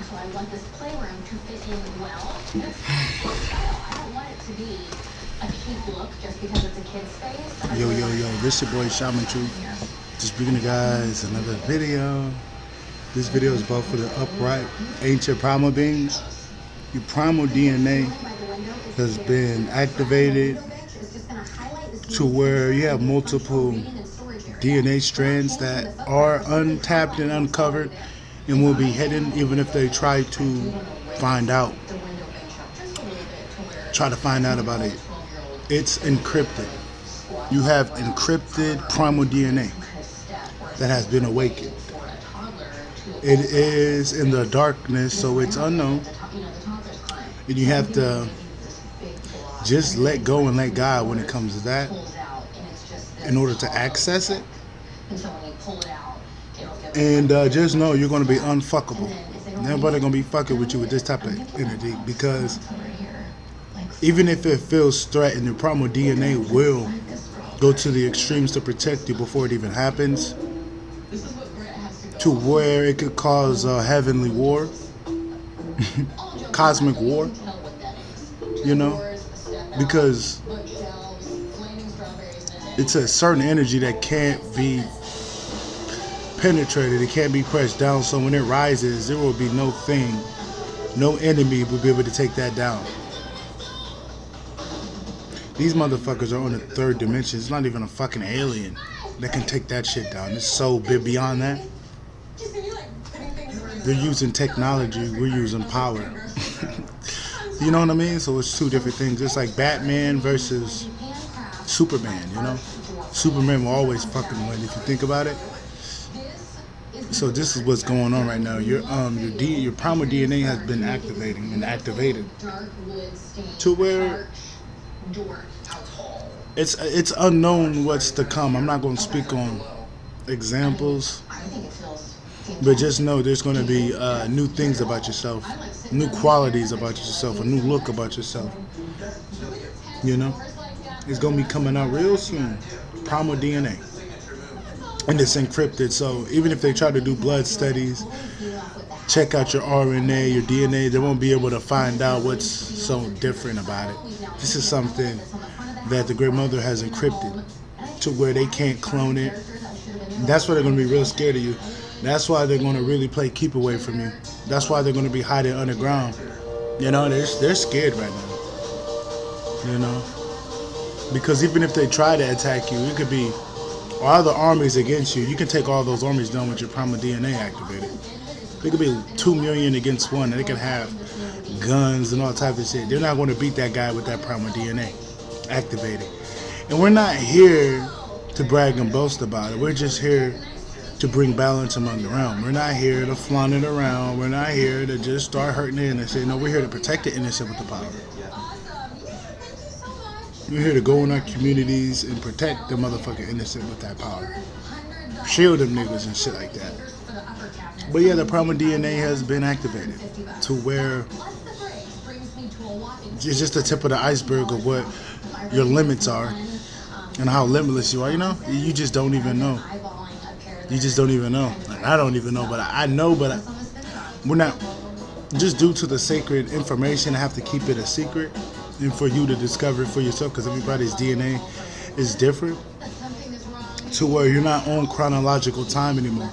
I want this playroom to fit in well. I don't want it to be a cheap look just because it's a kid's space. Yo, this your boy Shaman Truth. Just bringing you guys another video. This video is about for the upright ancient primal beings. Your primal DNA has been activated to where you have multiple DNA strands that are untapped and uncovered and will be hidden even if they try to find out about it. It's encrypted. You have encrypted primal DNA that has been awakened. It is in the darkness, so it's unknown. And you have to just let go and let God when it comes to that in order to access it. And just know you're going to be unfuckable. Nobody going to be fucking with you with this type of energy, because even if it feels threatened, your primal DNA will go to the extremes to protect you before it even happens, to where it could cause a heavenly war, cosmic war, you know, because it's a certain energy that can't be penetrated, it can't be pressed down, so when it rises, there will be no enemy will be able to take that down. These motherfuckers are on the third dimension. It's not even a fucking alien that can take that shit down. It's so big beyond that. They're using technology, we're using power. You know what I mean? So it's two different things. It's like Batman versus Superman, you know? Superman will always fucking win if you think about it. So this is what's going on right now. Your primal DNA has been activated to where it's unknown what's to come. I'm not going to speak on examples, but just know there's going to be new things about yourself, new qualities about yourself, a new look about yourself. You know, it's going to be coming out real soon. Primal DNA. And it's encrypted, so even if they try to do blood studies, check out your RNA, your DNA, they won't be able to find out what's so different about it. This is something that the Great Mother has encrypted to where they can't clone it. That's why they're going to be real scared of you. That's why they're going to really play keep away from you. That's why they're going to be hiding underground. You know, they're scared right now. You know, because even if they try to attack you, it could be all the armies against you. You can take all those armies down with your primal DNA activated. It could be 2 million against one, and they could have guns and all types of shit. They're not going to beat that guy with that primal DNA activated. And we're not here to brag and boast about it. We're just here to bring balance among the realm. We're not here to flaunt it around. We're not here to just start hurting the innocent. No, we're here to protect the innocent with the power. We're here to go in our communities and protect the motherfucking innocent with that power. Shield them niggas and shit like that. But yeah, the primal DNA has been activated to where it's just the tip of the iceberg of what your limits are and how limitless you are. You know, you just don't even know. You just don't even know. Like, I don't even know, but I know, but we're not. Just due to the sacred information, I have to keep it a secret. And for you to discover it for yourself, because everybody's DNA is different, to where you're not on chronological time anymore.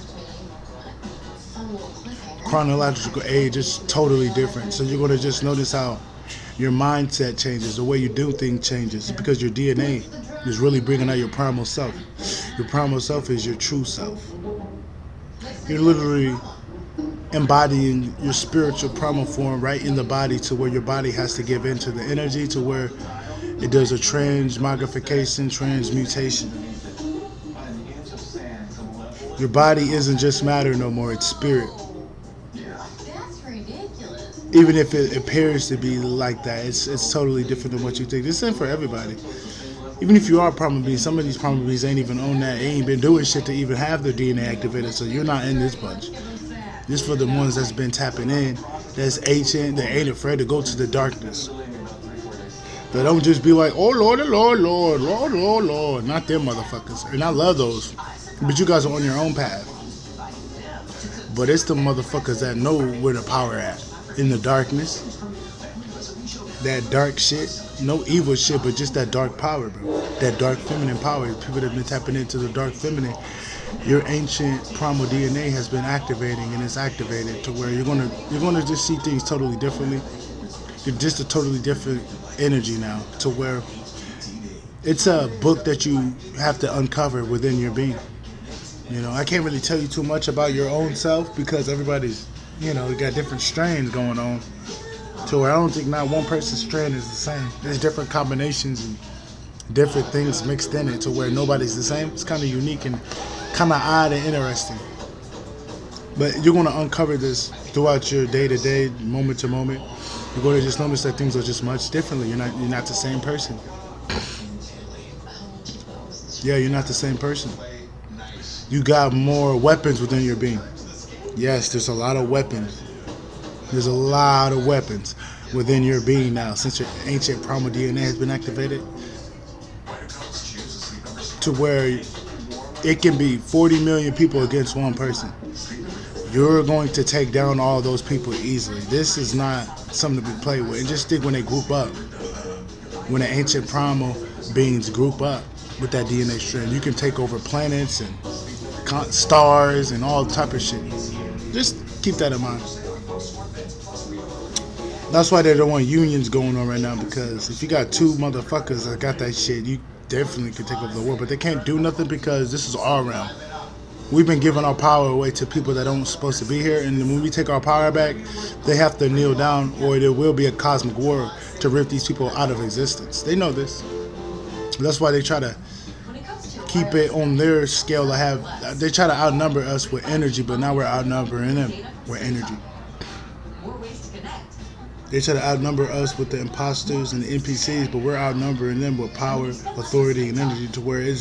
Chronological age is totally different. So you're going to just notice how your mindset changes, the way you do things changes, because your DNA is really bringing out your primal self. Your primal self is your true self. You're literally embodying your spiritual primal form right in the body, to where your body has to give into the energy, to where it does a transmogrification, transmutation. Your body isn't just matter no more, it's spirit. Even if it appears to be like that, it's totally different than what you think. This isn't for everybody. Even if you are primal beings, some of these primal beings ain't even on that, ain't been doing shit to even have their DNA activated, so you're not in this bunch. This for the ones that's been tapping in, that's ancient, that ain't afraid to go to the darkness. They don't just be like, oh Lord, oh Lord, Lord, Lord, Lord, Lord. Not them motherfuckers. And I love those. But you guys are on your own path. But it's the motherfuckers that know where the power at. In the darkness. That dark shit. No evil shit, but just that dark power, bro. That dark feminine power. People that have been tapping into the dark feminine. Your ancient primal DNA has been activating, and it's activated to where you're gonna just see things totally differently. You're just a totally different energy now, to where it's a book that you have to uncover within your being. You know, I can't really tell you too much about your own self because everybody's, got different strains going on. To where I don't think not one person's strain is the same. There's different combinations and different things mixed in it to where nobody's the same. It's kind of unique and kind of odd and interesting. But you're going to uncover this throughout your day-to-day, moment-to-moment. You're going to just notice that things are just much differently. You're not the same person. Yeah, you're not the same person. You got more weapons within your being. Yes, there's a lot of weapons. There's a lot of weapons within your being now since your ancient primal DNA has been activated. To where it can be 40 million people against one person. You're going to take down all those people easily. This is not something to be played with. And just think when they group up, when the ancient primal beings group up with that DNA strand, you can take over planets and stars and all type of shit. Just keep that in mind. That's why they don't want unions going on right now, because if you got two motherfuckers that got that shit, you definitely could take over the world. But they can't do nothing because this is our realm. We've been giving our power away to people that aren't supposed to be here, and when we take our power back, they have to kneel down, or there will be a cosmic war to rip these people out of existence. They know this. That's why they try to keep it on their scale. They try to outnumber us with energy, but now we're outnumbering them with energy. They try to outnumber us with the imposters and the NPCs, but we're outnumbering them with power, authority, and energy to where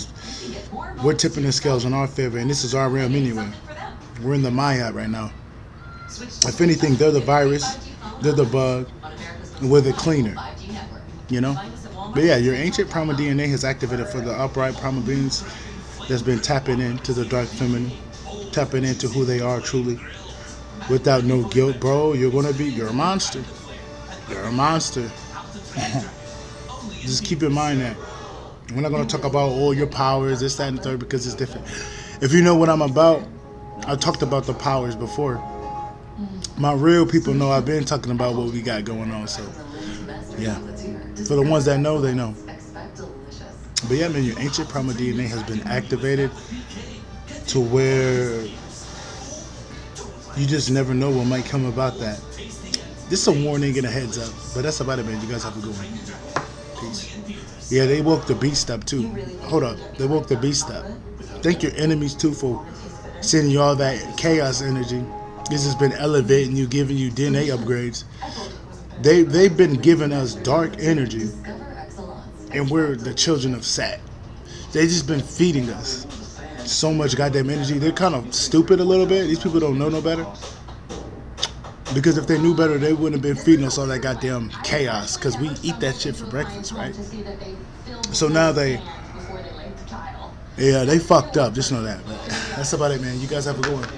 we're tipping the scales in our favor, and this is our realm anyway. We're in the Maya right now. If anything, they're the virus, they're the bug, and we're the cleaner. But yeah, your ancient primal DNA has activated for the upright primal beings that's been tapping into the dark feminine, tapping into who they are truly, without no guilt, bro. You're a monster. You're a monster. Just keep in mind that we're not going to talk about all your powers, this, that, and the third, because it's different. If you know what I'm about, I talked about the powers before. My real people know I've been talking about what we got going on. So, yeah. For the ones that know, they know. But yeah, man, your ancient primal DNA has been activated to where you just never know what might come about that. This is a warning and a heads up. But that's about it, man. You guys have a good one. Peace. Yeah, they woke the beast up, too. Hold up. They woke the beast up. Thank your enemies, too, for sending you all that chaos energy. This has been elevating you, giving you DNA upgrades. They've been giving us dark energy, and we're the children of Sat. They just been feeding us so much goddamn energy. They're kind of stupid a little bit. These people don't know no better. Because if they knew better, they wouldn't have been feeding us all that goddamn chaos. Because we eat that shit for breakfast, right? So now they fucked up. Just know that. But that's about it, man. You guys have a good one.